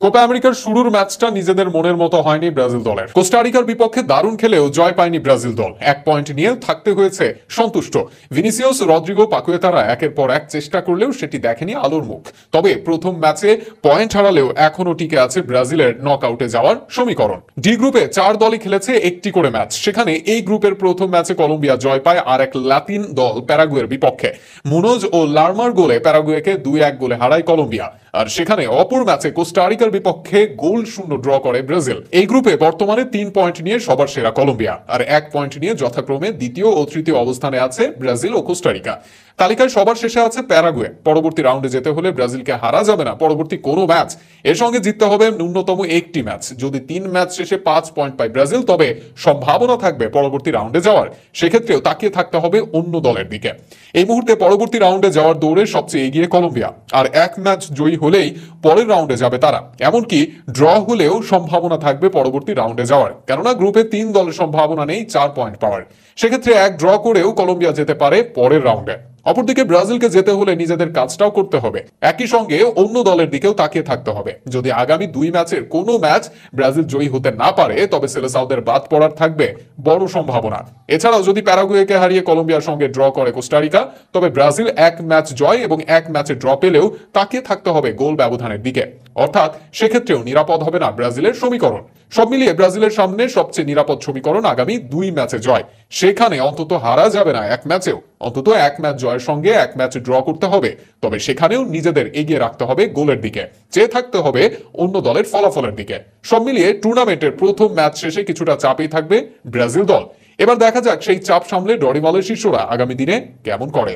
Copa আমেরিকার শুরুর ম্যাচটা নিজেদের মনের মতো হয়নি ব্রাজিল দলের। কোস্টারিকার বিপক্ষে দারুণ খেলেও জয় পায়নি ব্রাজিল দল। 1 পয়েন্ট নিয়ে থাকতে হয়েছে সন্তুষ্ট। ভিনিসিয়াস, রদ্রিগো, পাকুয়েতারা একের পর এক চেষ্টা করলেও সেটি দেখেনি আলোর মুখ। তবে প্রথম ম্যাচে পয়েন্ট হারালেও এখনো টিকে আছে ব্রাজিলের নকআউটে যাওয়ার সমীকরণ। ডি গ্রুপে 4 দলই খেলেছে একটি করে ম্যাচ। সেখানে এই গ্রুপের প্রথম ম্যাচে কলম্বিয়া জয় পায় আর এক লাতিন দল প্যারাগুয়ের বিপক্ষে। মুনোজ ও লারমার গোলে প্যারাগুয়েকে 2-1 গোলে হারায় কলম্বিয়া। আর সেখানে অপর ম্যাচে কোস্টারিকার বিপক্ষে গোল শূন্য ড্র করে ব্রাজিল। এই গ্রুপে বর্তমানে 3 পয়েন্ট নিয়ে সবার সেরা কলম্বিয়া, আর 1 পয়েন্ট নিয়ে যথাক্রমে দ্বিতীয় ও তৃতীয় অবস্থানে আছে ব্রাজিল ও কোস্টারিকা। তালিকায় সবার শেষে আছে প্যারাগুয়ে। পরবর্তী রাউন্ডে যেতে হলে ব্রাজিলকে হারা যাবে না পরবর্তী কোনো ম্যাচ, এর সঙ্গে জিততে হবে ন্যূনতম একটি ম্যাচ। যদি 3 ম্যাচ শেষে 5 পয়েন্ট পায় ব্রাজিল, তবে সম্ভাবনা থাকবে পরবর্তী রাউন্ডে যাওয়ার। সেক্ষেত্রেও তাকিয়ে থাকতে হবে অন্য দলের দিকে। এই মুহূর্তে পরবর্তী রাউন্ডে যাওয়ার দৌড়ে সবচেয়ে এগিয়ে কলম্বিয়া, আর 1 ম্যাচ জয়ী হলেই পরের রাউন্ডে যাবে তারা। এমনকি ড্র হলেও সম্ভাবনা থাকবে পরবর্তী রাউন্ডে যাওয়ার, কেননা গ্রুপে 3 দলের সম্ভাবনা নেই 4 পয়েন্ট পাওয়ার। সেক্ষেত্রে 1 ড্র করেও কলম্বিয়া যেতে পারে পরের রাউন্ডে। অপরদিকে ব্রাজিলকে যেতে হলে নিজেদের কাজটাও করতে হবে, একই সঙ্গে অন্য দলের দিকেও তাকিয়ে থাকতে হবে। যদি আগামী 2 ম্যাচের কোনো ম্যাচ ব্রাজিল জয়ী হতে না পারে, তবে সেলেসাওদের বাদ পড়ার থাকবে বড় সম্ভাবনা। এছাড়াও যদি প্যারাগুয়েকে হারিয়ে কলম্বিয়ার সঙ্গে ড্র করে কোস্টারিকা, তবে ব্রাজিল 1 ম্যাচ জয় এবং 1 ম্যাচে ড্র পেলেও তাকিয়ে থাকতে হবে গোল ব্যবধানের দিকে। অর্থাৎ সেক্ষেত্রেও নিরাপদ হবে না ব্রাজিলের সমীকরণ। সব মিলিয়ে ব্রাজিলের সামনে সবচেয়ে নিরাপদ সমীকরণ আগামী 2 ম্যাচে জয়। সেখানে অন্তত হারা যাবে না 1 ম্যাচেও, অন্তত 1 ম্যাচ জয়ের সঙ্গে 1 ম্যাচ ড্র করতে হবে। তবে সেখানেও নিজেদের এগিয়ে রাখতে হবে গোলের দিকে, চেয়ে থাকতে হবে অন্য দলের ফলাফলের দিকে। সব মিলিয়ে টুর্নামেন্টের প্রথম ম্যাচ শেষে কিছুটা চাপেই থাকবে ব্রাজিল দল। এবার দেখা যাক সেই চাপ সামলে ডরিমালের শিষ্যরা আগামী দিনে কেমন করে।